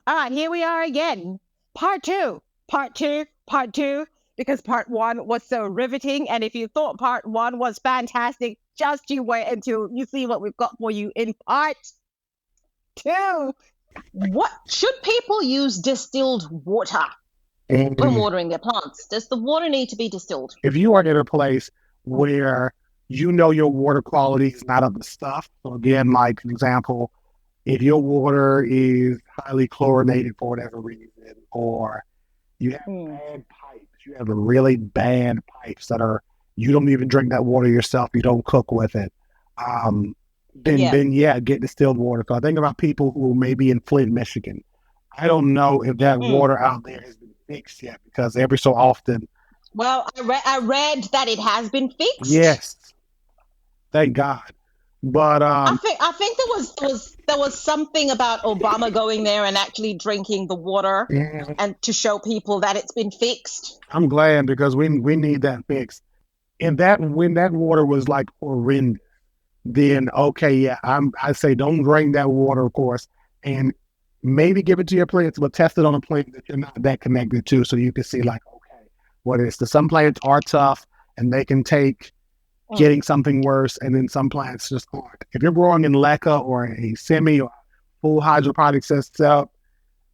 All right, here we are again. Part two, because part one was so riveting. And if you thought part one was fantastic, just you wait until you see what we've got for you in part two. What should people use distilled water when And watering their plants? Does the water need to be distilled? if you are in a place where you know your water quality is not up to stuff, so again, like an example, if your water is highly chlorinated for whatever reason, or you have Mm, bad pipes, you have really bad pipes that are, you don't even drink that water yourself, you don't cook with it. Um, then, yeah. then yeah, get distilled water. So I think about people who may be in Flint, Michigan. I don't know if that Mm. water out there has been fixed yet because every so often, Well, I read that it has been fixed. yes, thank God. But I think there was something about Obama going there and actually drinking the water yeah, and to show people that it's been fixed. I'm glad because we need that fixed. And that when that water was like horrendous, then okay, yeah, I say don't drink that water, of course, and maybe give it to your plants, but test it on a plant that you're not that connected to, so you can see like, okay, what is the some plants are tough and they can take Mm, getting something worse, and then some plants just aren't. If you're growing in leca or a semi or full hydroponic setup,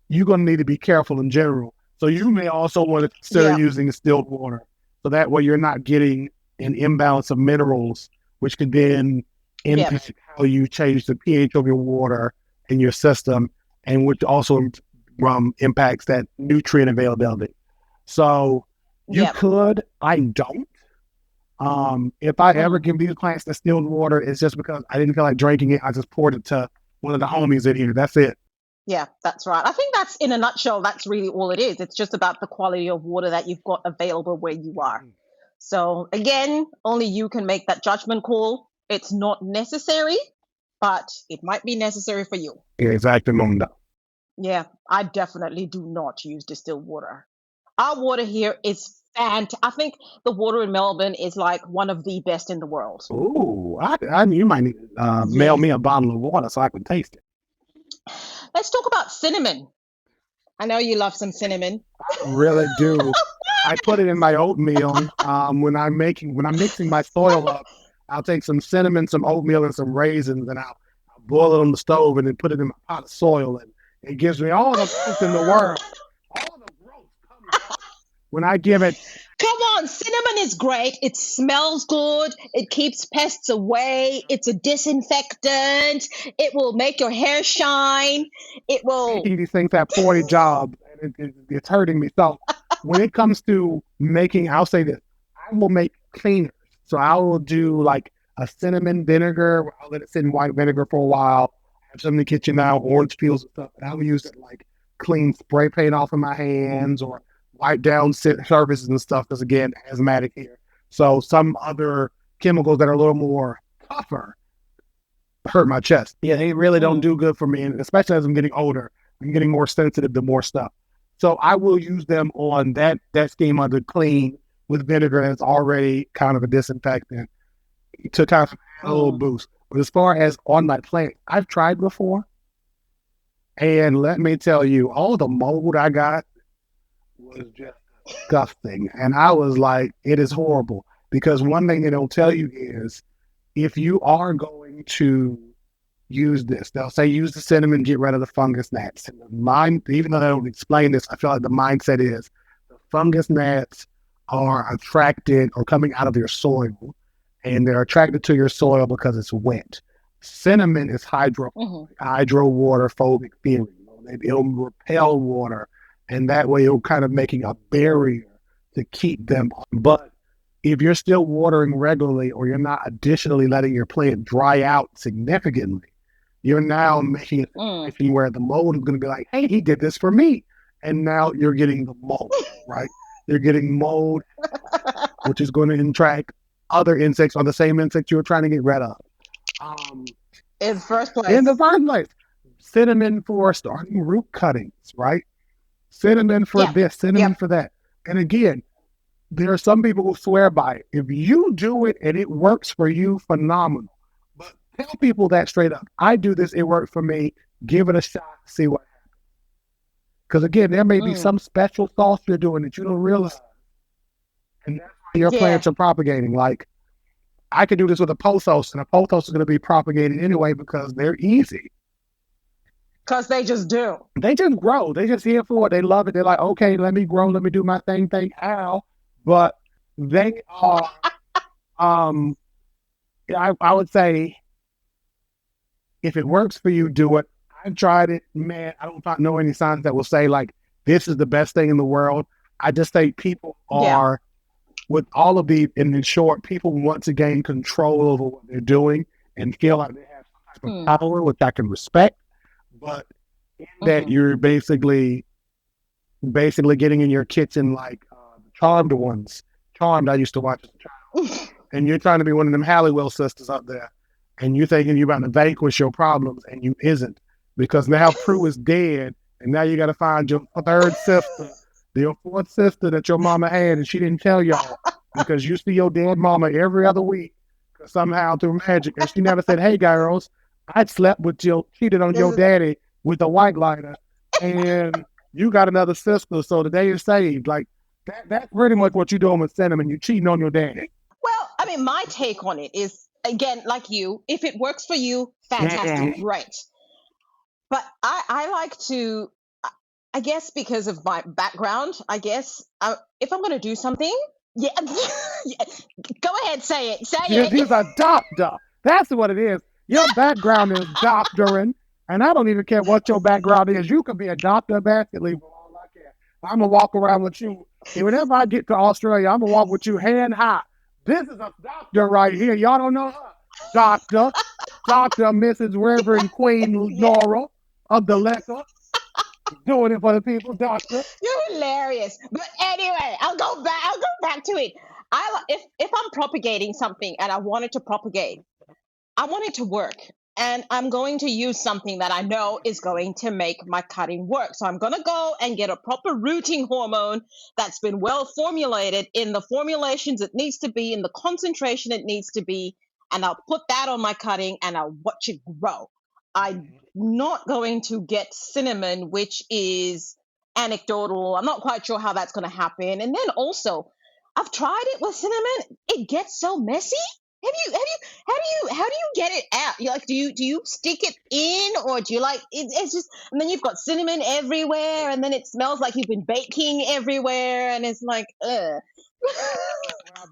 you're going to need to be careful in general. So you may also want to consider yeah, using distilled water. So that way you're not getting an imbalance of minerals, which could then yeah, impact how you change the pH of your water in your system, and which also impacts that nutrient availability. So you yeah. could, I don't. If I ever Mm. give these plants distilled water, it's just because I didn't feel like drinking it. I just poured it to one of the homies in here. That's it. Yeah, that's right. I think that's in a nutshell, that's really all it is. It's just about the quality of water that you've got available where you are. So again, only you can make that judgment call. It's not necessary, but it might be necessary for you. Exactly, Mundo. Yeah, I definitely do not use distilled water. Our water here is fantastic. I think the water in Melbourne is like one of the best in the world. Ooh, you might need to mail Yeah. me a bottle of water so I can taste it. Let's talk about cinnamon. I know you love some cinnamon. I really do. I put it in my oatmeal. When I'm mixing my soil up, I'll take some cinnamon, some oatmeal, and some raisins, and I'll boil it on the stove and then put it in my pot of soil, and it gives me all the growth in the world. All the growth comes when I give it. Come on, cinnamon is great. It smells good. It keeps pests away. It's a disinfectant. It will make your hair shine. It will. Making these things have 40 jobs, and it's hurting me. So when it comes to making, I'll say this: I will make cleaners. So I will do like a cinnamon vinegar. I'll let it sit in white vinegar for a while. I have some in the kitchen now, orange peels and stuff. And I will use it like clean spray paint off of my hands or wipe down surfaces and stuff. Because again, asthmatic here. So some other chemicals that are a little more tougher hurt my chest. Yeah, they really don't Mm, do good for me, and especially as I'm getting older, I'm getting more sensitive to more stuff. So I will use them on that schema to clean with vinegar that's already kind of a disinfectant to kind of add a little mm. boost. But as far as on my plant, I've tried before, and let me tell you, all the mold I got was just disgusting, and I was like, it is horrible because one thing they don't tell you is if you are going to use this. They'll say use the cinnamon, get rid of the fungus gnats. And the mind, even though they don't explain this, I feel like the mindset is the fungus gnats are attracted or coming out of your soil, and they're attracted to your soil because it's wet. Cinnamon is Hmm. hydro water phobic theory. It'll repel water, and that way it'll kind of making a barrier to keep them. But if you're still watering regularly or you're not additionally letting your plant dry out significantly, you're now making a Mm. situation where the mold is going to be like, hey, he did this for me. And now you're getting the mold, right? You're getting mold, which is going to attract other insects or the same insects you were trying to get rid of. Um, In the first in the place. first place, cinnamon for starting root cuttings, right? Cinnamon for Yeah. this, cinnamon Yep. for that. And again, there are some people who swear by it. If you do it and it works for you, phenomenal. But tell people that straight up. I do this, it worked for me. Give it a shot, see what happens. Because again, there may be Mm. some special sauce you're doing that you don't realize, and that's why your Yeah. plants are propagating. Like I could do this with a pothos, and a pothos is going to be propagated anyway because they're easy. Because they just do. They just grow. They just here for it. They love it. They're like, okay, let me grow. Let me do my thing. Ow. But they are, um, I would say, if it works for you, do it. I've tried it, man. I don't know any signs that will say like this is the best thing in the world. I just think people Yeah. are with all of the, and in short, people want to gain control over what they're doing and feel like they have some type Mm. of power, which I can respect. But in that, you're basically getting in your kitchen like the Charmed ones. Charmed, I used to watch as a child. And you're trying to be one of them Halliwell sisters up there. And you're thinking you're about to vanquish your problems, and you isn't. Because now Prue is dead, and now you got to find your third sister, your fourth sister that your mama had, and she didn't tell y'all. Because you see your dead mama every other week, somehow through magic. And she never said, hey, girls, I cheated on your daddy with a white lighter. And you got another sister, so the day is saved. Like that's pretty much what you're doing with cinnamon. You cheating on your daddy. Well, I mean, my take on it is again, like you, if it works for you, fantastic, great. But I like to, I guess, because of my background, I guess, if I'm going to do something, yeah, yeah, go ahead, say it, say Yes, it. he's a doctor. That's what it is. Your background is doctoring, and I don't even care what your background is. You could be a doctor of basketball for all I care. I'm gonna walk around with you. And whenever I get to Australia, I'm gonna walk with you hand high. This is a doctor right here. Y'all don't know her. Doctor, Mrs. Reverend Queen Yeah, Nora of the Lecker, doing it for the people, doctor. you're hilarious. But anyway, I'll go back. I'll go back to it. If I'm propagating something and I want it to propagate, I want it to work. And I'm going to use something that I know is going to make my cutting work. So I'm going to go and get a proper rooting hormone that's been well formulated in the formulations it needs to be, in the concentration it needs to be. And I'll put that on my cutting and I'll watch it grow. I'm not going to get cinnamon, which is anecdotal. I'm not quite sure how that's going to happen. And then also, I've tried it with cinnamon. It gets so messy. How do you get it out? You like do you stick it in, or do you like it's just, and then you've got cinnamon everywhere, and then it smells like you've been baking everywhere, and it's like I've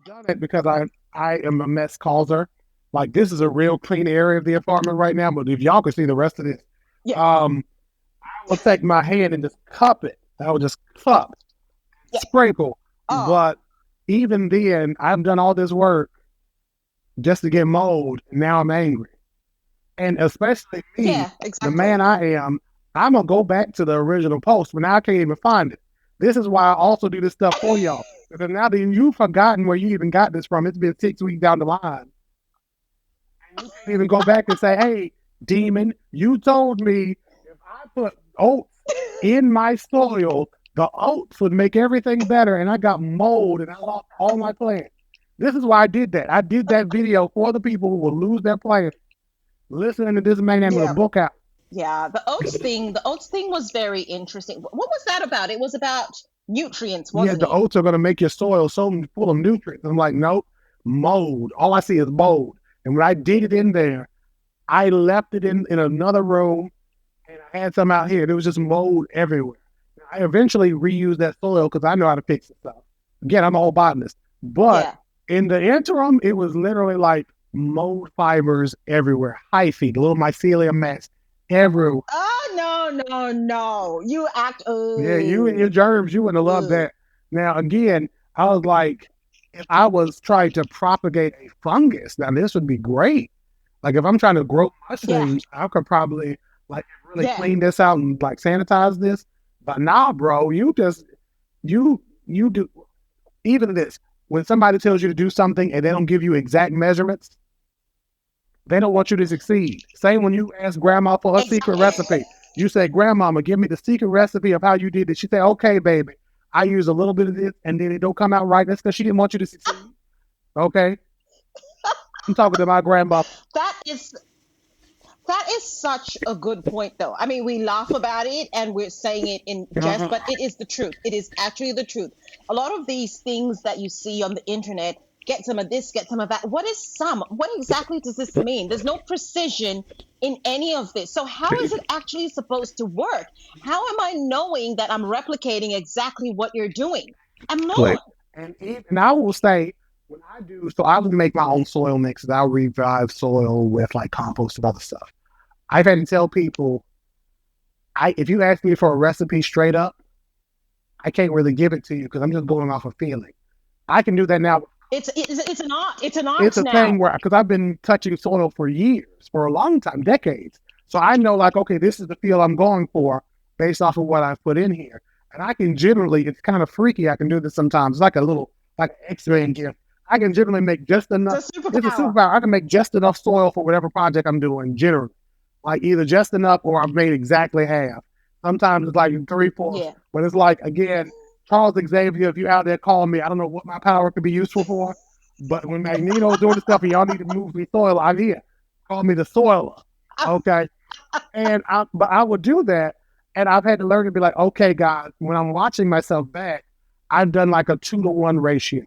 done it because I am a mess causer. Like this is a real clean area of the apartment right now, but if y'all could see the rest of this, yeah, I will take my hand and just cup it. I will just cup, yeah. sprinkle. Oh, But even then, I've done all this work just to get mold. And now I'm angry, and especially me, yeah, exactly. the man I am. I'm gonna go back to the original post, but now I can't even find it. This is why I also do this stuff for y'all. Because now that you've forgotten where you even got this from, it's been 6 weeks down the line. And you can't even go back and say, hey, demon, you told me if I put oats in my soil, the oats would make everything better. And I got mold and I lost all my plants. This is why I did that. I did that video for the people who will lose their plants listening to this man with a Yeah, book out. yeah. The oats thing was very interesting. What was that about? It was about nutrients, Yeah, wasn't the it? oats are going to make your soil so full of nutrients. I'm like, nope, mold. All I see is mold. And when I did it in there, I left it in another room and I had some out here. There was just mold everywhere. I eventually reused that soil because I know how to fix it stuff. Again, I'm a whole botanist. But Yeah. in the interim, it was literally like mold fibers everywhere, hyphae, the little mycelium mats everywhere. Oh no. You act. Yeah, you and your germs, you wouldn't have loved that. Now, again, I was like, if I was trying to propagate a fungus, now this would be great. Like if I'm trying to grow Yeah, mushrooms, I could probably like really yeah. clean this out and like sanitize this. But nah, bro, you do even this. When somebody tells you to do something and they don't give you exact measurements, they don't want you to succeed. Same when you ask grandma for her secret Exactly. recipe. You say, Grandmama, give me the secret recipe of how you did it. She say, okay, baby. I use a little bit of this and then it don't come out right. That's because she didn't want you to succeed. Okay? I'm talking to my grandma. That is That is such a good point, though. I mean, we laugh about it and we're saying it in jest, Mhm. but it is the truth. It is actually the truth. A lot of these things that you see on the internet, get some of this, get some of that. What is some? What exactly does this mean? There's no precision in any of this. So, how is it actually supposed to work? How am I knowing that I'm replicating exactly what you're doing? I'm Click. not. And I will say, when I do, so I would make my own soil mixes. I'll revive soil with like compost and other stuff. I've had to tell people, if you ask me for a recipe straight up, I can't really give it to you because I'm just going off a feeling. I can do that now. It's an art. It's an It's art a thing now. where, because I've been touching soil for years, for a long time, decades. So I know, like, okay, this is the feel I'm going for based off of what I've put in here. And I can generally, it's kind of freaky. I can do this sometimes. It's like a little, like an X-ray gift. I can generally make just enough. It's a It's a superpower. superpower. I can make just enough soil for whatever project I'm doing, generally. Like either just enough or I've made exactly half. Sometimes it's like three-fourths, Yeah. but it's like, again, Charles Xavier, if you're out there calling me, I don't know what my power could be useful for, but when Magneto's doing the stuff and y'all need to move me soil, I'm here. Call me the soiler. Okay. But I would do that. And I've had to learn to be like, okay, guys, when I'm watching myself back, I've done like a 2-to-1 ratio,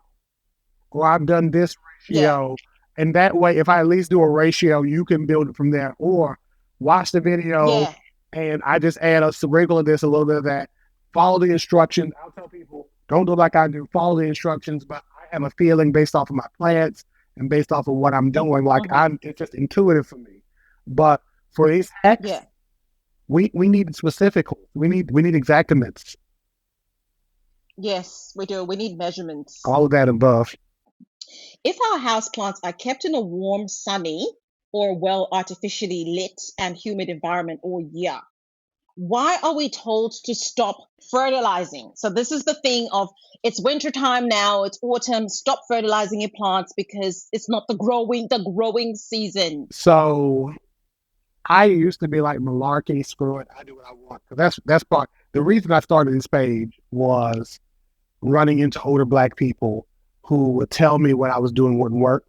or I've done this Yeah. ratio. And that way, if I at least do a ratio, you can build it from there. Or watch the video Yeah. and I just add a sprinkle of this, a little bit of that. Follow the instructions. I'll tell people, don't do like I do. Follow the instructions, but I have a feeling based off of my plants and based off of what I'm doing. Hmm. It's just intuitive for me. But for these hacks, Yeah. we need specific. We need exactness. Yes, we do. We need measurements. All of that above. If our houseplants are kept in a warm, sunny, or well artificially lit and humid environment all year, why are we told to stop fertilizing? So this is the thing of it's winter time now, it's autumn, stop fertilizing your plants because it's not the growing season. So I used to be like malarkey, screw it, I do what I want. That's part. The reason I started this page was running into older black people who would tell me what I was doing wouldn't work.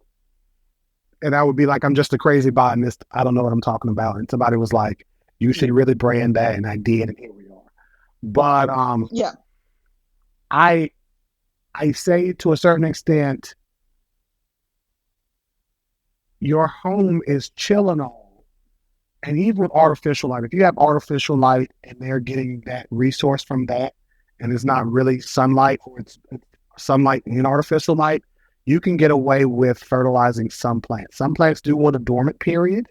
And I would be like, I'm just a crazy botanist. I don't know what I'm talking about. And somebody was like, you should really brand that. And I did. And here we are. But Yeah. I I say to a certain extent, your home is chill and all. And even with artificial light, if you have artificial light and they're getting that resource from that, and it's not really sunlight or it's sunlight in artificial light, you can get away with fertilizing some plants. Some plants do want a dormant period,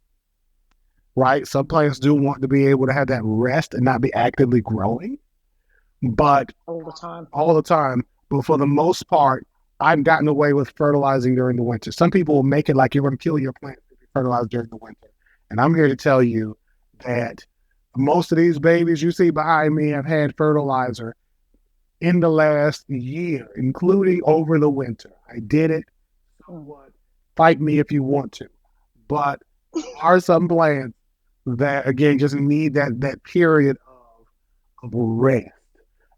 right? Some plants do want to be able to have that rest and not be actively growing, but All the time. all the time. But for the most part, I've gotten away with fertilizing during the winter. Some people will make it like you're going to kill your plants if you fertilize during the winter. And I'm here to tell you that most of these babies you see behind me have had fertilizer in the last year, including over the winter. I did it. Somewhat. Fight me if you want to. But there are some plants that, again, just need that period of rest.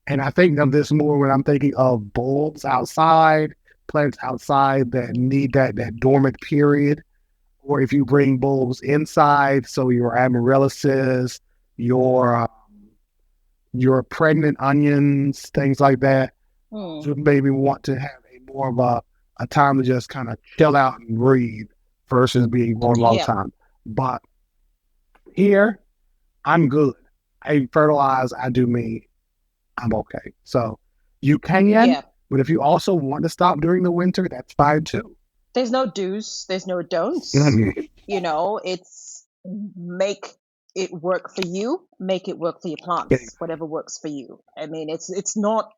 And I think of this more when I'm thinking of bulbs outside, plants outside that need that dormant period. Or if you bring bulbs inside, so your amaryllises, your your pregnant onions, things like that, Mm. would maybe want to have a more of a time to just kind of chill out and breathe versus being on a long Yeah. time. But here, I'm good. I fertilize, I do me, I'm okay. So you can, Yeah. but if you also want to stop during the winter, that's fine too. There's no do's, there's no don'ts. It's make it work for you, make it work for your plants, whatever works for you. I mean, it's not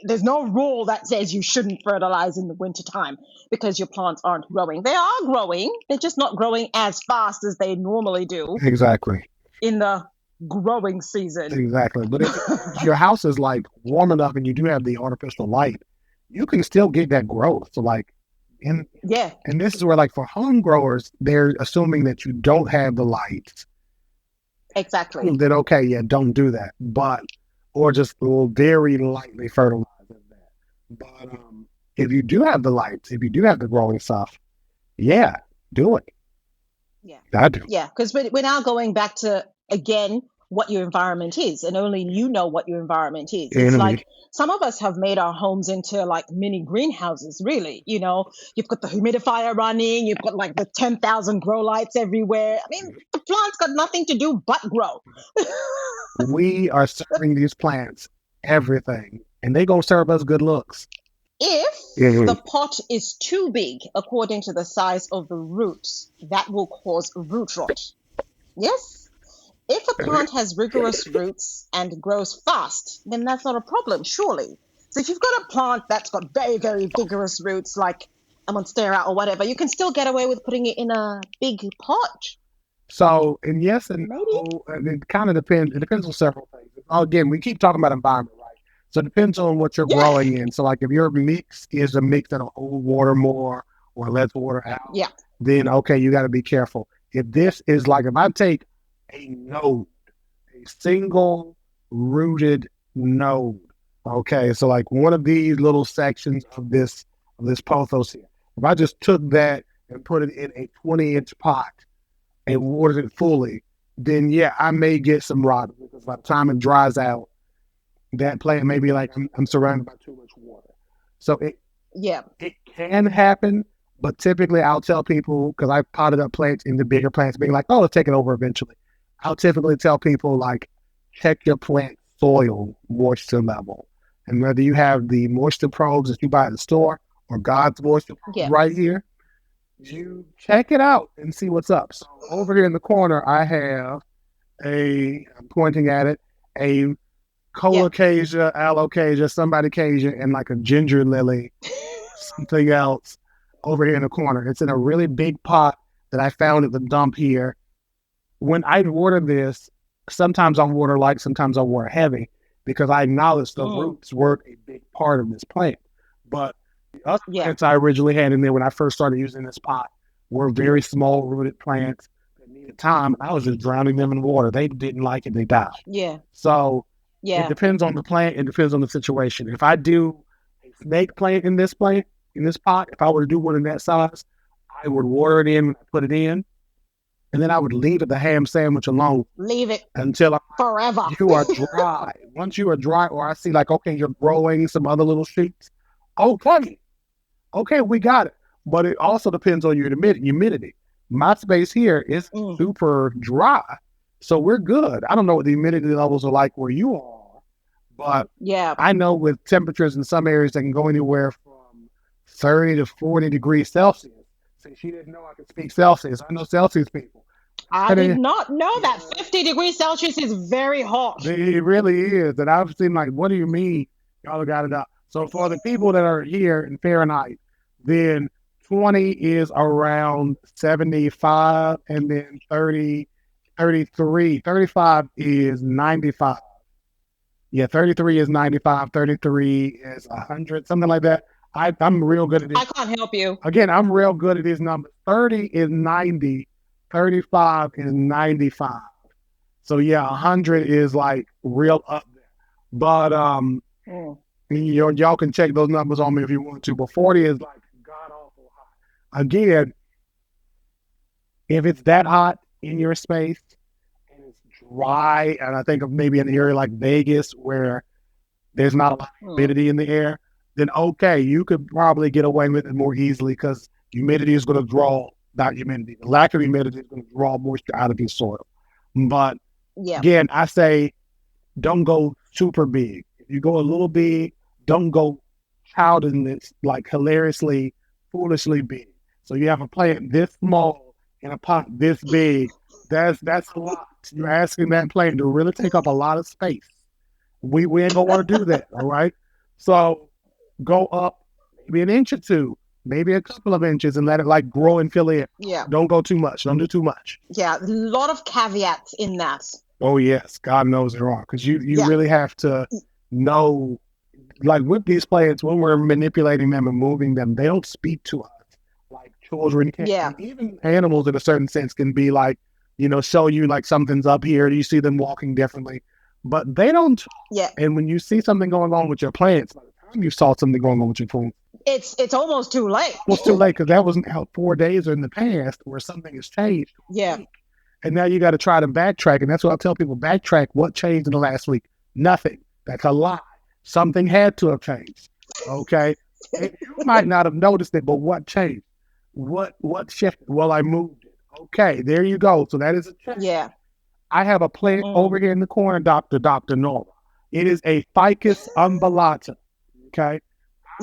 there's no rule that says you shouldn't fertilize in the wintertime because your plants aren't growing. They are growing, they're just not growing as fast as they normally do Exactly. in the growing season. Exactly. But if your house is like warm enough and you do have the artificial light, you can still get that growth. So like and Yeah, and this is where like for home growers, they're assuming that you don't have the lights. exactly. Then okay, yeah, don't do that. But or just will very lightly fertilize that. But if you do have the lights, if you do have the growing stuff, yeah, do it. Yeah. I do. Yeah. Because we're now going back to, again, what your environment is, and only you know what your environment is. It's Anyway, like some of us have made our homes into like mini greenhouses, really. You've got the humidifier running, you've got like the 10,000 grow lights everywhere. I mean, the plant's got nothing to do but grow. we are serving these plants everything, and they gonna serve us good looks. If Mhm. the pot is too big, according to the size of the roots, that will cause root rot. Yes? If a plant has rigorous roots and grows fast, then that's not a problem, surely. So if you've got a plant that's got very, very vigorous roots, like a Monstera or whatever, you can still get away with putting it in a big pot. So, and yes and Maybe? no, and it kind of depends. It depends on several things. Again, we keep talking about environment, right? So it depends on what you're Yeah. growing in. So, like if your mix is a mix that'll hold water more or lets water out, Yeah. then okay, you got to be careful. If this is like, if I take a node, a single rooted node, okay, so like one of these little sections of this pothos here, if I just took that and put it in a 20-inch pot and waters it fully, then yeah, I may get some rot because by the time it dries out, that plant may be like I'm surrounded by too much water. So Yeah. it can happen, but typically I'll tell people because I've potted up plants into bigger plants, being like, oh, let's take it over eventually. I'll typically tell people like check your plant soil moisture level, and whether you have the moisture probes that you buy at the store or God's moisture probes Yeah. right here, you check it out and see what's up. So over here in the corner, I have I'm pointing at it, a Yeah. colocasia, alocasia, somebody casia, and like a ginger lily, something else over here in the corner. It's in a really big pot that I found at the dump here. When I water this, sometimes I'll water light, sometimes I'll water heavy because I acknowledge the Mm. roots were a big part of this plant. But the other Yeah. plants I originally had in there when I first started using this pot were very small rooted plants that needed time. I was just drowning them in water. They didn't like it, they died. Yeah. So it Yeah. depends on the plant, it depends on the situation. If I do a snake plant, in this pot, if I were to do one in that size, I would water it in when I put it in, and then I would leave it the ham sandwich alone Leave it until forever. you are dry. Once you are dry, or I see like, okay, you're growing some other little shoots. Okay, okay, we got it. But it also depends on your humidity. My space here is super dry, so we're good. I don't know what the humidity levels are like where you are, but Yeah. I know with temperatures in some areas that can go anywhere from 30 to 40 degrees Celsius. See, she didn't know I could speak Celsius. I know Celsius people. I And did it, not know that 50 degrees Celsius is very hot. it really is. And I've seen like, what do you mean? Y'all got it up. So for the people that are here in Fahrenheit, then 20 is around 75, and then 30, 33, 35 is 95. Yeah, 33 is 95, 33 is 100, something like that. I'm real good at I it. can't help you. Again, I'm real good at these numbers. 30 is 90, 35 is 95. So yeah, 100 is like real up there. But y'all can check those numbers on me if you want to. But 40 is like god awful hot. Again, if it's that hot in your space and it's dry, and I think of maybe an area like Vegas where there's not a lot of humidity in the air, then okay, you could probably get away with it more easily because humidity is going to draw, not humidity, the lack of humidity is going to draw moisture out of your soil. But Yeah. again, I say don't go super big. If you go a little big, don't go childishly, like hilariously, foolishly big. So you have a plant this small in a pot this big. That's a lot. You're asking that plant to really take up a lot of space. We ain't gonna want to do that, all right? So go up maybe an inch or two, maybe a couple of inches, and let it like grow and fill in. Yeah. Don't go too much. Don't do too much. Yeah. A lot of caveats in that. Oh yes, God knows there are, because you really have to know, like with these plants, when we're manipulating them and moving them, they don't speak to us like children can. Yeah. Even animals, in a certain sense, can be like, show you like something's up here. You see them walking differently, but they don't talk. Yeah. And when you see something going on with your plants, by the time you saw something going on with your phone. It's almost too late. Well, it's too late because that was out 4 days in the past where something has changed. Yeah. And now you got to try to backtrack. And that's what I tell people, backtrack what changed in the last week. Nothing. That's a lie. Something had to have changed. Okay. And you might not have noticed it, but what changed? What shifted? Well, I moved it. Okay, there you go. So that is a change. Yeah. I have a plant over here in the corner, Dr. Nora. It is a Ficus umbellata. Okay.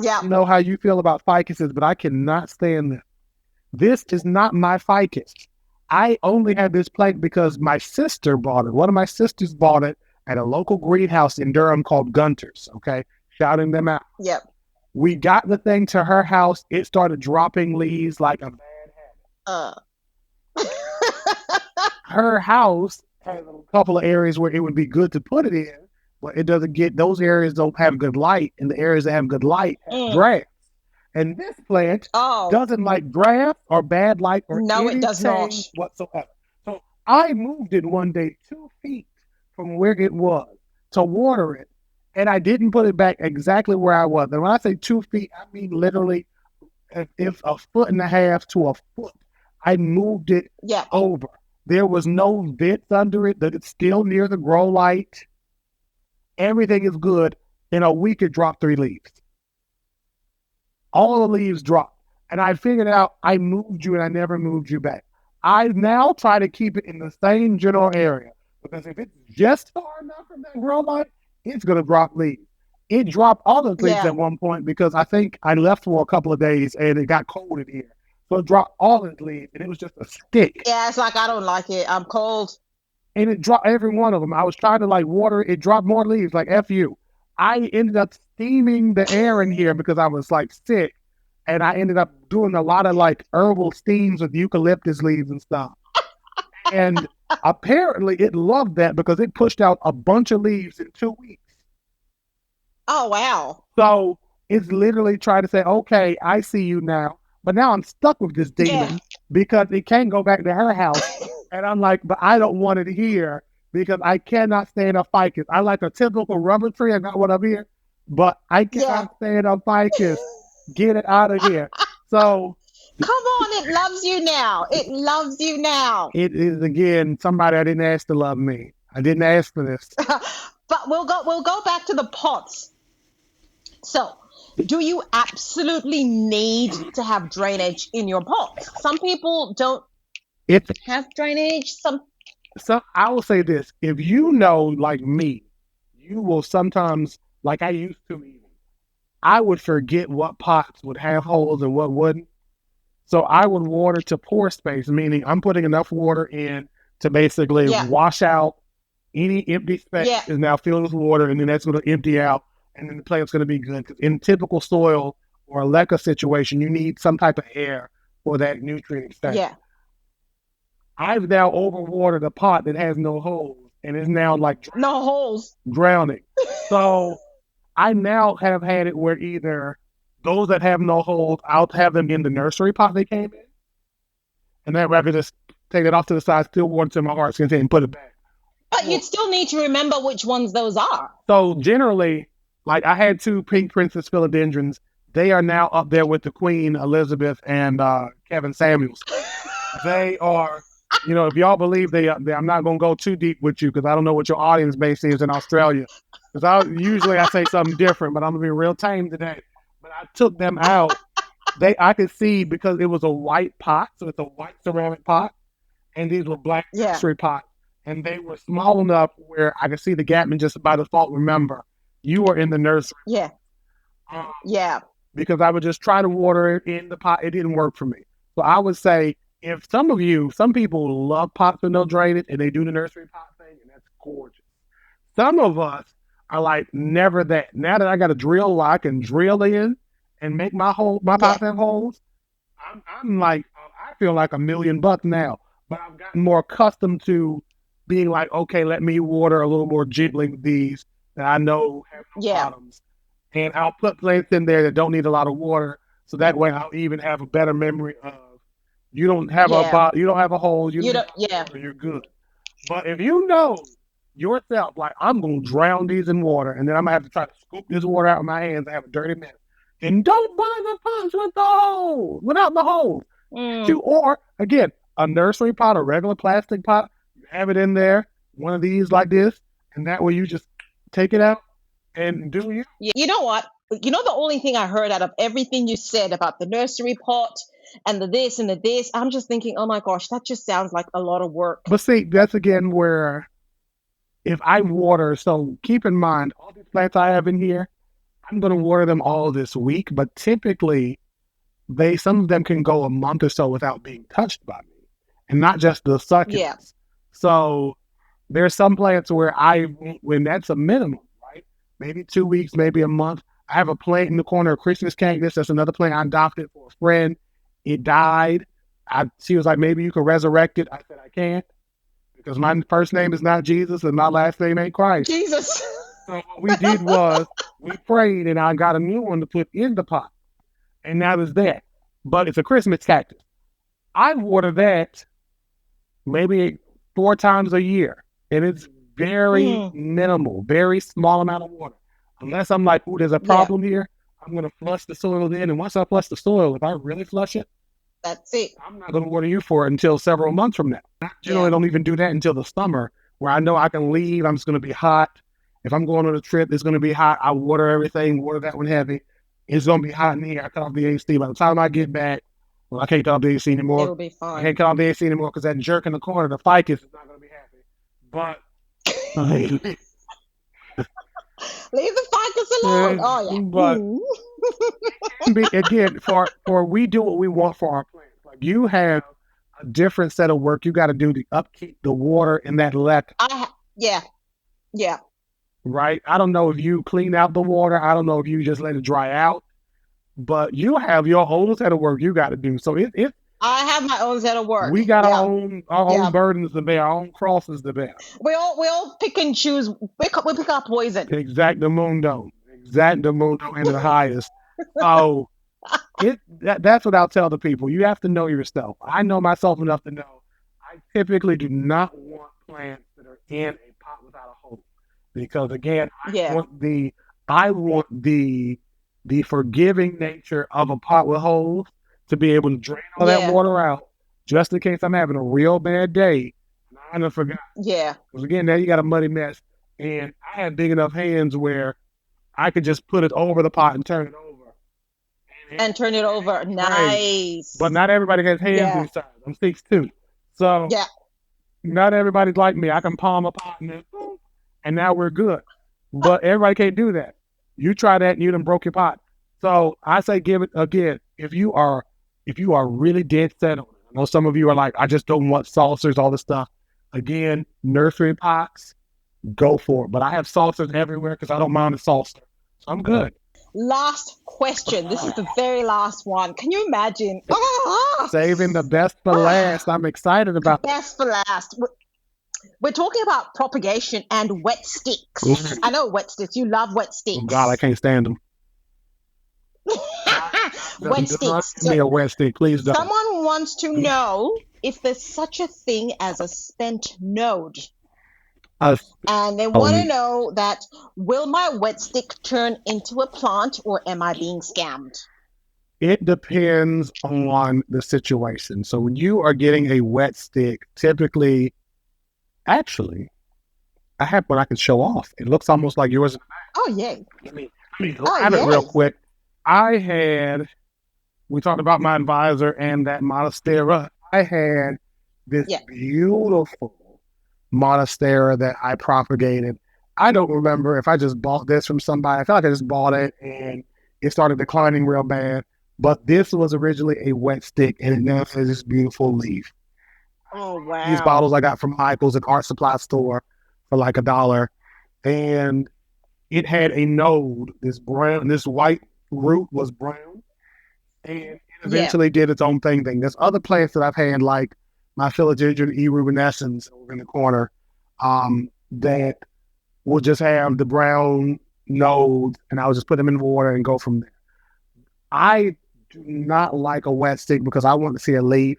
Yeah. I don't know how you feel about ficuses, but I cannot stand them. This is not my ficus. I only have this plant because my sister bought it. One of my sisters bought it at a local greenhouse in Durham called Gunter's. Okay. Shouting them out. Yep. We got the thing to her house. It started dropping leaves like a bad habit. Her house has a couple of areas where it would be good to put it in, but it doesn't get, those areas don't have good light, and the areas that have good light have grass. And this plant doesn't like grass or bad light or anything it does not whatsoever. So I moved it one day 2 feet from where it was to water it, and I didn't put it back exactly where I was. And when I say 2 feet, I mean literally if a foot and a half to a foot. I moved it over. There was no vents under it, that it's still near the grow light. Everything is good. In a week, it dropped 3 leaves. All the leaves dropped. And I figured out I moved you and I never moved you back. I now try to keep it in the same general area, because if it's just far enough from that grow light, it's going to drop leaves. It dropped all the leaves at one point because I think I left for a couple of days and it got cold in here. So it dropped all its leaves and it was just a stick. Yeah, it's like, I don't like it. I'm cold. And it dropped every one of them. I was trying to like water it. It dropped more leaves, like F you. I ended up steaming the air in here because I was like sick. And I ended up doing a lot of like herbal steams with eucalyptus leaves and stuff. And apparently it loved that because it pushed out a bunch of leaves in 2 weeks. Oh, wow. So it's literally trying to say, okay, I see you now. But now I'm stuck with this demon because it can't go back to her house. And I'm like, but I don't want it here because I cannot stand a ficus. I like a typical rubber tree. I got one up here, but I cannot stand a ficus. Get it out of here. So come on, it loves you now. It loves you now. It is, again, somebody I didn't ask to love me. I didn't ask for this. But we'll go back to the pots. So, do you absolutely need to have drainage in your pots? Some people don't have drainage. So I will say this. If you know, like me, you will sometimes, like I used to even, I would forget what pots would have holes and what wouldn't. So I would water to pore space, meaning I'm putting enough water in to basically wash out any empty space is now filled with water, and then that's going to empty out, and then the plant's going to be good. In typical soil or a leca situation, you need some type of air for that nutrient exchange. Yeah. I've now overwatered a pot that has no holes, and it's now like no holes, drowning. So I now have had it where either those that have no holes, I'll have them in the nursery pot they came in, and then rather just take it off to the side, still water to my heart's content, and put it back. But you'd still need to remember which ones those are. So generally, like I had 2 pink princess philodendrons. They are now up there with the Queen Elizabeth and Kevin Samuels. They are, if y'all believe I'm not going to go too deep with you because I don't know what your audience base is in Australia. Because usually I say something different, but I'm going to be real tame today. But I took them out. I could see because it was a white pot, so it's a white ceramic pot, and these were black nursery pots. And they were small enough where I could see the gap and just by default remember you were in the nursery. Yeah. Because I would just try to water it in the pot. It didn't work for me. So I would say if some people love pots with no drainage and they do the nursery pot thing, and that's gorgeous. Some of us are like, never that. Now that I got a drill, I can drill in and make my pots have holes. I'm like, I feel like $1,000,000 now, but I've gotten more accustomed to being like, okay, let me water a little more gently with these that I know have no bottoms. And I'll put plants in there that don't need a lot of water. So that way I'll even have a better memory of, you don't have a hole, you're good. But if you know yourself, like, I'm going to drown these in water, and then I'm going to have to try to scoop this water out of my hands and have a dirty mess. And don't buy the pots with the hole, without the hole. Or, again, a nursery pot, a regular plastic pot, you have it in there, one of these like this, and that way you just take it out and do you. You know what? You know, the only thing I heard out of everything you said about the nursery pot and the this and the this, I'm just thinking, oh my gosh, that just sounds like a lot of work. But see, that's again where if I water, so keep in mind, all these plants I have in here, I'm going to water them all this week, but typically some of them can go a month or so without being touched by me, and not just the succulents. Yeah. So there's some plants where when that's a minimum, right? Maybe 2 weeks, maybe a month. I have a plant in the corner, a Christmas cactus. That's another plant I adopted for a friend. It died. She was like, maybe you can resurrect it. I said, I can't, because my first name is not Jesus and my last name ain't Christ. Jesus. So what we did was we prayed, and I got a new one to put in the pot. And that was that. But it's a Christmas cactus. I water that maybe 4 times a year. And it's very minimal, very small amount of water. Unless I'm like, ooh, there's a problem here, I'm going to flush the soil in. And once I flush the soil, if I really flush it, that's it. I'm not going to water you for it until several months from now. I generally don't even do that until the summer, where I know I can leave. I'm just going to be hot. If I'm going on a trip, it's going to be hot. I water everything, water that one heavy. It's going to be hot in here. I cut off the AC. By the time I get back, well, I can't cut off the AC anymore. It'll be fine. I can't cut off the AC anymore because that jerk in the corner, the ficus, is not going to be happy. But leave the ficus alone. Oh yeah. But again, for we do what we want for our plants. Like, you have a different set of work you got to do to upkeep the water in that lek. Yeah. Right? I don't know if you clean out the water. I don't know if you just let it dry out. But you have your own set of work you got to do. So I have my own set of work. We got our own burdens to bear, our own crosses to bear. We all pick and choose. We pick our poison. Exactamundo and the highest. So that's what I'll tell the people. You have to know yourself. I know myself enough to know I typically do not want plants that are in a pot without a hole, because again, I want the forgiving nature of a pot with holes to be able to drain all that water out, just in case I'm having a real bad day. I never forgot. Yeah. Because again, now you got a muddy mess, and I had big enough hands where I could just put it over the pot and turn it over. Nice. But not everybody has hands these size. I'm 6'2". So not everybody's like me. I can palm a pot and now we're good. But everybody can't do that. You try that and you done broke your pot. So I say, give it again. If you are really dead set on it. I know some of you are like, I just don't want saucers, all this stuff. Again, nursery pots, go for it. But I have saucers everywhere because I don't mind a saucer. So I'm good. Last question. This is the very last one. Can you imagine? Saving the best for last. I'm excited about best for last. We're talking about propagation and wet sticks. I know wet sticks. You love wet sticks. Oh God, I can't stand them. Wet sticks. Give me a wet stick, please don't. Someone wants to know if there's such a thing as a spent node. And they want to know that, will my wet stick turn into a plant, or am I being scammed? It depends on the situation. So when you are getting a wet stick, typically, actually, I have one I can show off. It looks almost like yours. Oh, yay. Let me grab it real quick. We talked about my advisor and that Monstera. I had this beautiful Monstera that I propagated. I don't remember if I just bought this from somebody. I feel like I just bought it and it started declining real bad. But this was originally a wet stick, and it now has this beautiful leaf. Oh, wow. These bottles I got from Michael's, an art supply store, for like $1. And it had a node. This white root was brown. And it eventually did its own thing. There's other plants that I've had, like my philodendron erubescens over in the corner, that will just have the brown nodes, and I'll just put them in water and go from there. I do not like a wet stick because I want to see a leaf,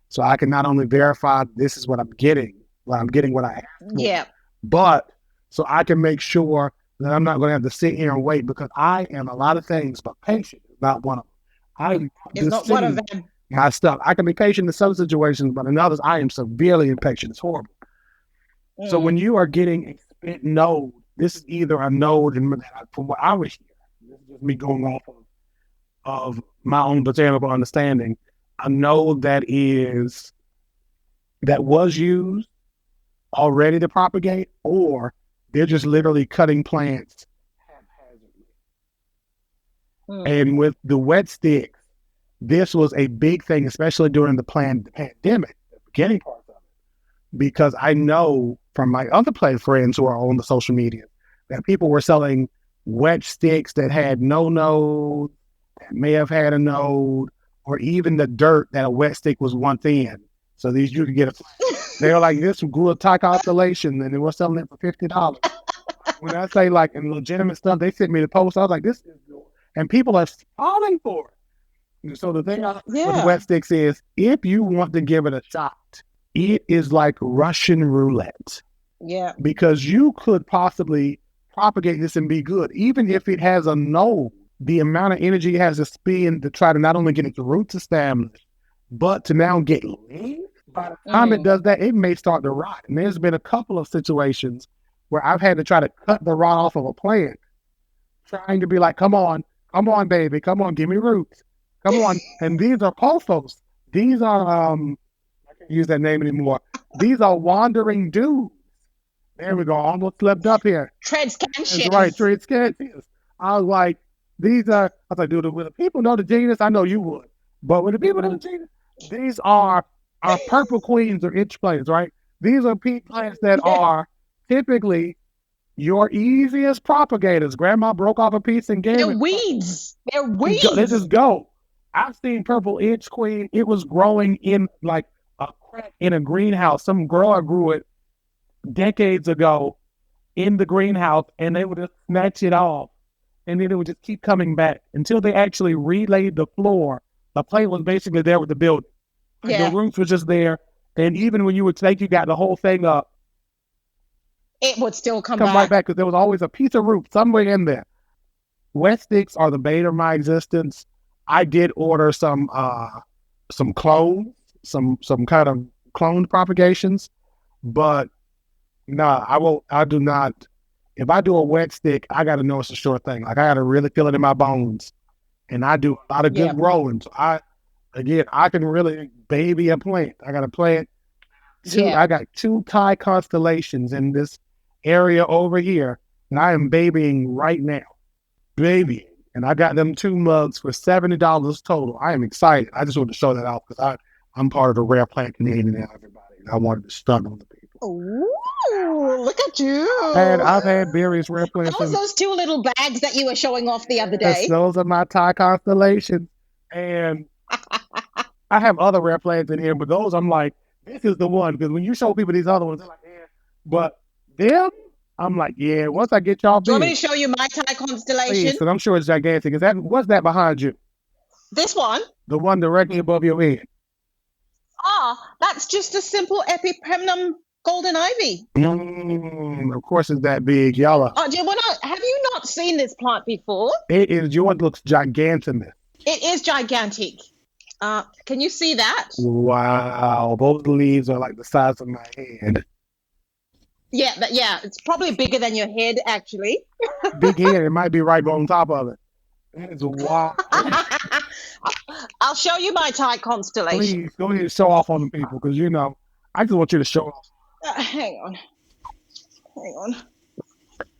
so I can not only verify this is what I'm getting, what I asked for, but so I can make sure that I'm not going to have to sit here and wait, because I am a lot of things, but patient is not one of them. I'm It's just not one of sitting them. my stuff. I can be patient in some situations, but in others, I am severely impatient. It's horrible. So when you are getting a spent node, this is either a node, and from what I was here, this is just me going off of my own botanical understanding, a node that was used already to propagate, or they're just literally cutting plants haphazardly. And with the wet sticks, this was a big thing, especially during the pandemic, the beginning parts of it, because I know from my other plant friends who are on the social media that people were selling wet sticks that had no node, that may have had a node, or even the dirt that a wet stick was once in. So these you could get they were like, this grew a Constellation, and they were selling it for $50. When I say like in legitimate stuff, they sent me the post. I was like, this is good. And people are falling for it. So the thing with wet sticks is, if you want to give it a shot, it is like Russian roulette. Yeah. Because you could possibly propagate this and be good. Even if it has a node, the amount of energy it has to spend to try to not only get its roots established, but to now get leaves. By the time it does that, it may start to rot. And there's been a couple of situations where I've had to try to cut the rot off of a plant, trying to be like, come on, baby, come on, give me roots. Come on. And these are pothos. These are, I can't use that name anymore. These are wandering dudes. There we go. Almost slept up here. Transcantions. That's right, transcantions. I was like, I was like, dude, when the people know the genus, I know you would. But when the people know the genus, these are our purple queens or itch plants, right? These are pea plants that are typically your easiest propagators. Grandma broke off a piece and gave They're it. weeds. They're weeds. They just go. I've seen purple itch queen. It was growing in like a crack in a greenhouse. Some grower grew it decades ago in the greenhouse, and they would just snatch it off, and then it would just keep coming back until they actually relaid the floor. The plant was basically there with the building. The roots were just there, and even when you would think you got the whole thing up, it would still come right back, because there was always a piece of root somewhere in there. Wet sticks are the bane of my existence. I did order some clones, some kind of cloned propagations, but I do not. If I do a wet stick, I got to know it's a sure thing. Like, I got to really feel it in my bones, and I do a lot of good growing. So I can really baby a plant. I got a plant. I got 2 Thai constellations in this area over here, and I am babying right now. Babying. And I got them 2 mugs for $70 total. I am excited. I just wanted to show that out because I'm part of the rare plant community now, everybody. And I wanted to stun on the people. Ooh, look at you. I've had various rare plants. Those 2 little bags that you were showing off the other day. Those are my Thai constellations. And I have other rare plants in here, but those I'm like, this is the one. Because when you show people these other ones, they're like, yeah. But them, I'm like, yeah, once I get y'all big. Do you want me to show you my Thai constellation? Please, because I'm sure it's gigantic. What's that behind you? This one? The one directly above your head. That's just a simple Epipremnum golden ivy. Of course it's that big, yellow. Have you not seen this plant before? It is. Yours looks gigantimous. It is gigantic. Can you see that? Wow, those leaves are like the size of my head. Yeah, it's probably bigger than your head, actually. Big head, it might be right on top of it. That is wild. I'll show you my Thai constellation. Please, go ahead and show off on the people, because, I just want you to show off. Hang on.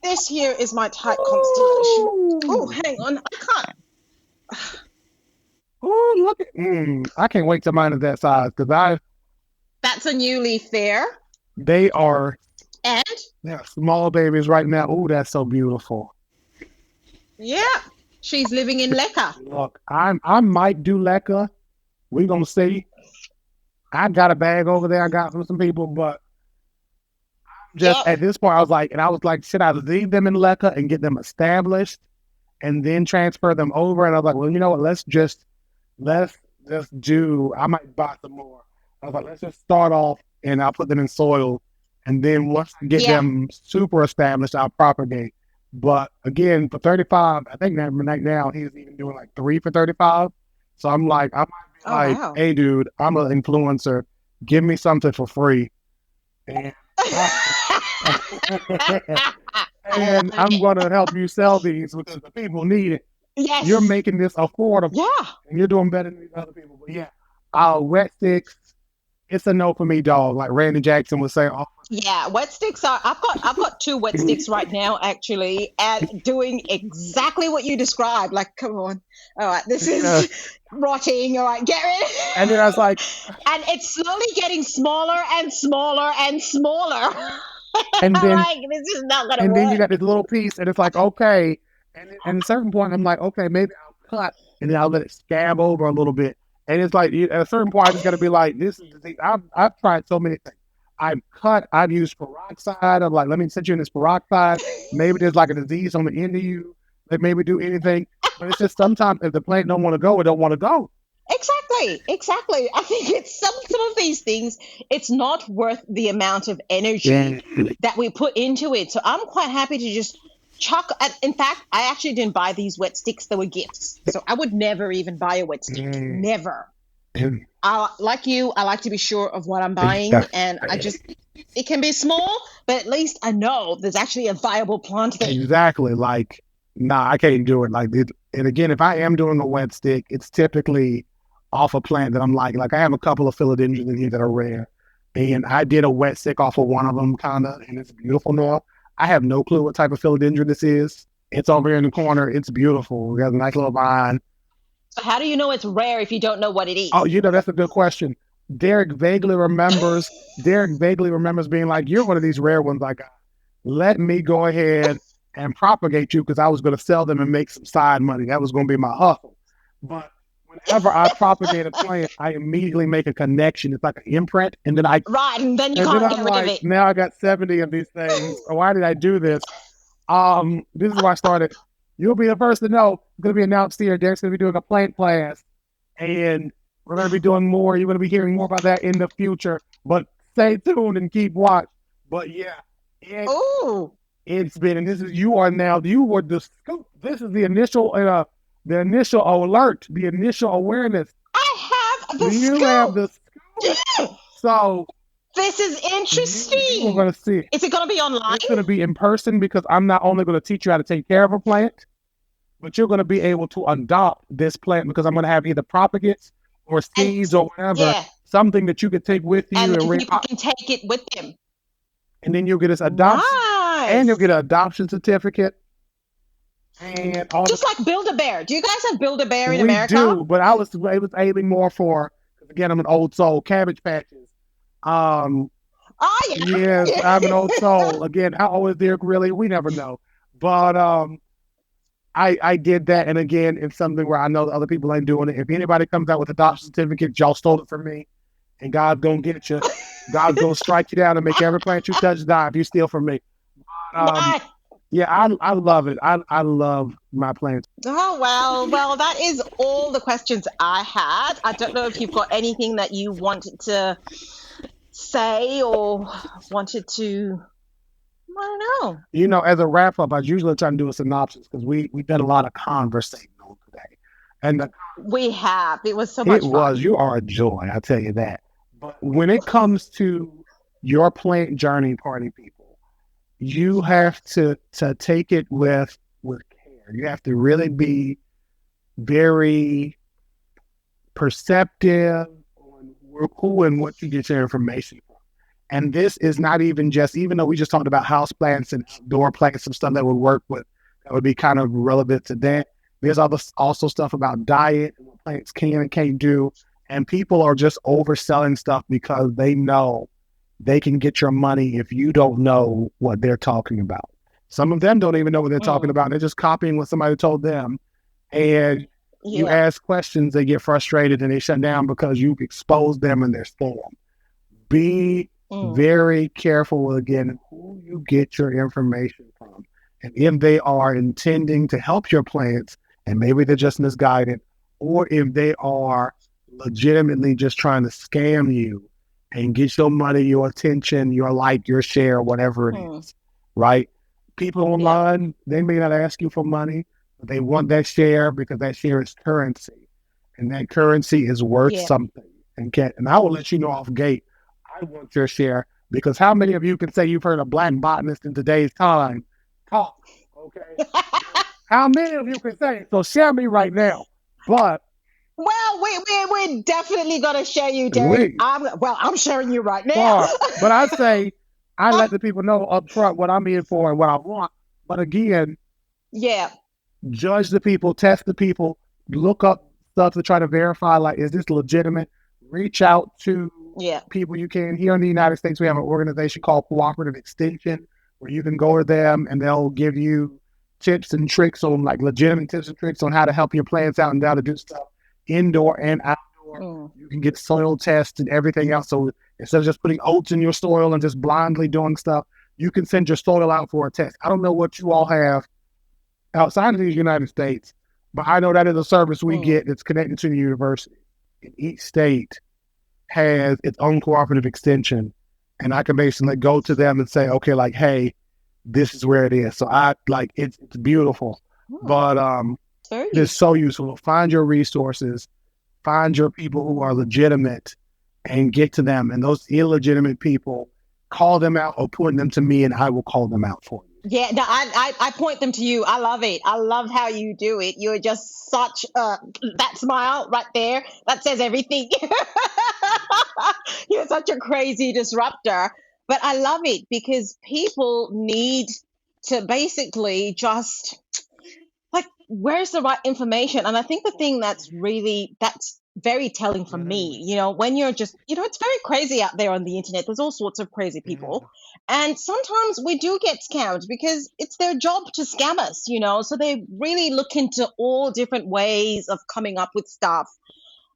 This here is my Thai constellation. Oh, hang on. I can't. Oh, look at I can't wait till mine is that size, because That's a new leaf there. They are. And? They're small babies right now. Oh, that's so beautiful. Yeah. She's living in Leca. Look, I might do Leca. We're going to see. I got a bag over there I got from some people, but just at this point, I was like, should I leave them in Leca and get them established and then transfer them over? And I was like, well, you know what? Let's just do, I might buy some more. I was like, let's just start off and I'll put them in soil And then once I get Yeah. them super established, I'll propagate. But again, for 35, I think that right now he's even doing like 3 for 35. So I'm like, I might be Oh like, wow. hey, dude, I'm an influencer. Give me something for free. And, I, I and love I'm it. going to help you sell these because the people need it. You're Yes. making this affordable Yeah. and you're doing better than these other people. But yeah, wet sticks, it's a no for me, dog. Like Randy Jackson would say, oh, Yeah, wet sticks are. I've got two wet sticks right now actually, and doing exactly what you described. Like, come on, all right, this yeah. is rotting. All right, get rid. And then I was like, And it's slowly getting smaller and smaller and smaller. and I'm then like, this is not gonna and then you work. got this little piece, and it's like, okay. And at a certain point, I'm like, okay, maybe I'll cut, and then I'll let it scab over a little bit. And it's like, at a certain point, I just got to be like, this is the thing. I've tried so many things. I've cut, I've used peroxide. I'm like, let me set you in this peroxide. Maybe there's like a disease on the end of you. Like maybe do anything. But it's just sometimes if the plant don't want to go, it don't want to go. Exactly, exactly. I think it's some of these things. It's not worth the amount of energy Yeah. that we put into it. So I'm quite happy to just chuck. In fact, I actually didn't buy these wet sticks; they were gifts. So I would never even buy a wet stick. Yeah. Never. And- Like you, I like to be sure of what I'm yeah. buying, and I just it can be small, but at least I know there's actually a viable plant there. Exactly. Like, nah, I can't do it. Like, and again, if I am doing a wet stick, it's typically off a plant that I'm like I have a couple of philodendrons in here that are rare, and I did a wet stick off of one of them, kind of, and it's beautiful now. I have no clue what type of philodendron this is. It's over here in the corner. It's beautiful. We got a nice little vine. So how do you know it's rare if you don't know what it Oh, is? that's a good question. Derek vaguely remembers. Derek vaguely remembers being like, "You're one of these rare ones I got. Let me go ahead and propagate you because I was going to sell them and make some side money. That was going to be my hustle." But whenever I propagate a plant, I immediately make a connection. It's like an imprint, Right, and then you and then can't I'm get rid of like, it. now I got 70 of these things. Why did I do this? This is why I started. You'll be the first to know. It's going to be announced here. Derek's going to be doing a plant class, and we're going to be doing more. You're going to be hearing more about that in the future. But stay tuned and keep watch. But yeah, it, Oh, it's been, and this is you are now. You were the scoop. This is the initial alert, the initial awareness. I have the You have the scoop. scoop. So This is you are interesting. going to see it. Is it going to be online? It's going to be in person because I'm not only going to teach you how to take care of a plant, but you're going to be able to adopt this plant because I'm going to have either propagates or And seeds or whatever, yeah, something that you can take with you and and then people can take it with them. and then you'll get this adoption and you'll Nice. get an adoption certificate and all the Just like Build a Bear. Do you guys have Build a Bear in we America? do, but I was aiming more for because again I'm an old soul, cabbage patches. Um, Oh yes, yeah. I'm an old soul. Again, how old is Derek really? We never know. But I did that, and again, it's something where I know that other people ain't doing it. If anybody comes out with a adoption certificate, y'all stole it from me, and God's gonna get you. God's gonna strike you down and make every plant you touch die if you steal from me. Um, Nice. yeah, I love it. I love my plants. Oh well, that is all the questions I had. I don't know if you've got anything that you wanted to say or wanted to. I don't know. You know, as a wrap up, I usually try to do a synopsis because we did a lot of conversating on today, and We have. It was so it much was fun. you are a joy. I tell you that. But when it comes to your plant journey, party people, you have to take it with care. You have to really be very perceptive on who and what you get your information from. And this is not even just, even though we just talked about house plants and outdoor plants, some stuff that would work with, that would be kind of relevant to that. There's also stuff about diet and what plants can and can't do. And people are just overselling stuff because they know they can get your money if you don't know what they're talking about. Some of them don't even know what they're talking Mm, about. They're just copying what somebody told them. And you yeah. ask questions, they get frustrated and they shut down because you've exposed them in their storm. Be Mm, very careful again who you get your information from. And if they are intending to help your plants and maybe they're just misguided, or if they are legitimately just trying to scam you, and get your money, your attention, your like, your share, whatever it Hmm. is, right? People Yeah. online, they may not ask you for money, but they want that share because that share is currency, and that currency is worth Yeah. something. And I will let you know off gate, I want your share because how many of you can say you've heard a black botanist in today's time talk? Okay, how many of you can say it? So share me right now. But Well, we're definitely gonna share you, Derek. we I'm sharing you right now. far. But I say I let the people know up front what I'm in for and what I want. But again, Yeah. judge the people, test the people, look up stuff to try to verify, like, is this legitimate? Reach out to Yeah. people you can. Here in the United States, we have an organization called Cooperative Extension where you can go to them and they'll give you tips and tricks on, like, legitimate tips and tricks on how to help your plants out and how to do stuff indoor and outdoor. Mm. You can get soil tests and everything else. So instead of just putting oats in your soil and just blindly doing stuff, you can send your soil out for a test. I don't know what you all have outside of the United States, but I know that is a service we Mm. get that's connected to the university. And each state has its own cooperative extension, and I can basically go to them and say, okay, like, hey, this is where it is. So I like it's beautiful, Mm. but It's very it's useful. so useful. Find your resources, find your people who are legitimate, and get to them. And those illegitimate people, call them out or point them to me, and I will call them out for you. Yeah, no, I point them to you. I love it. I love how you do it. You're just such that smile right there. That says everything. You're such a crazy disruptor. But I love it because people need to basically just like where's the right information. And I think the thing that's very telling for me, when you're just, it's very crazy out there on the internet. There's all sorts of crazy people, and sometimes we do get scammed because it's their job to scam us, so they really look into all different ways of coming up with stuff.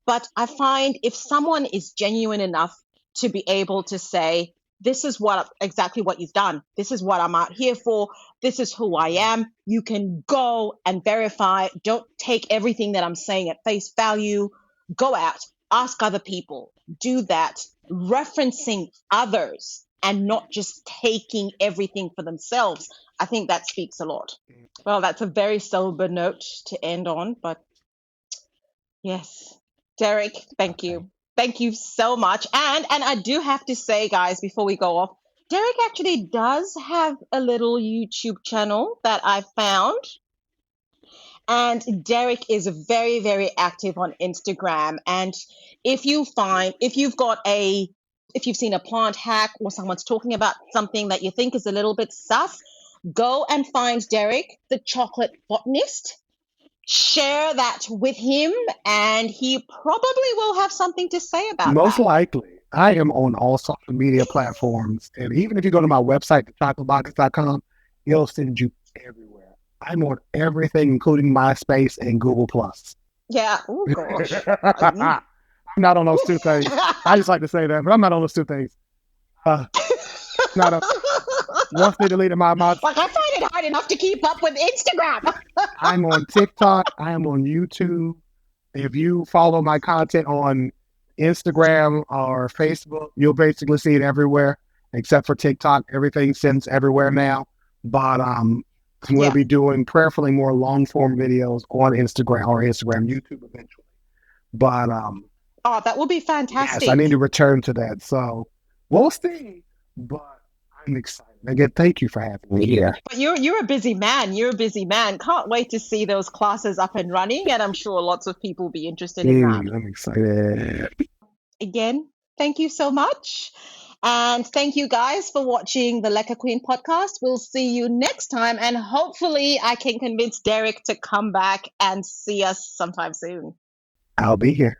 But I find if someone is genuine enough to be able to say, this is exactly what you've done. This is what I'm out here for. This is who I am. You can go and verify. Don't take everything that I'm saying at face value. Go out, ask other people, do that, referencing others and not just taking everything for themselves. I think that speaks a lot. Well, that's a very sober note to end on, but yes. Derek, thank Okay. you. Thank you so much. And I do have to say, guys, before we go off, Derek actually does have a little YouTube channel that I found. And Derek is very, very active on Instagram. And if you've seen a plant hack or someone's talking about something that you think is a little bit sus, go and find Derek, the Chocolate Botanist, share that with him, and he probably will have something to say about Most that. likely. I am on all social media platforms. And even if you go to my website, chocolatebotanist.com, it'll send you everywhere. I'm on everything, including MySpace and Google Plus. Yeah. Oh gosh. I'm not on those two things. I just like to say that, but I'm not on those two things. Uh, not a, once they deleted my Like I find it hard enough to keep up with Instagram. I'm on TikTok, I am on YouTube. If you follow my content on Instagram or Facebook, you'll basically see it everywhere, except for TikTok. Everything sends everywhere now. But I'm going to Yeah. be doing prayerfully more long form videos on Instagram, YouTube eventually. But Oh, that will be yes, I need fantastic. to return to that. So we'll see. But I'm excited. Again, thank you for having me here. But you're a busy man. You're a busy man. Can't wait to see those classes up and running, and I'm sure lots of people will be interested in that. I'm excited. Again, thank you so much. And thank you guys for watching the Lekker Queen podcast. We'll see you next time. And hopefully, I can convince Derek to come back and see us sometime soon. I'll be here.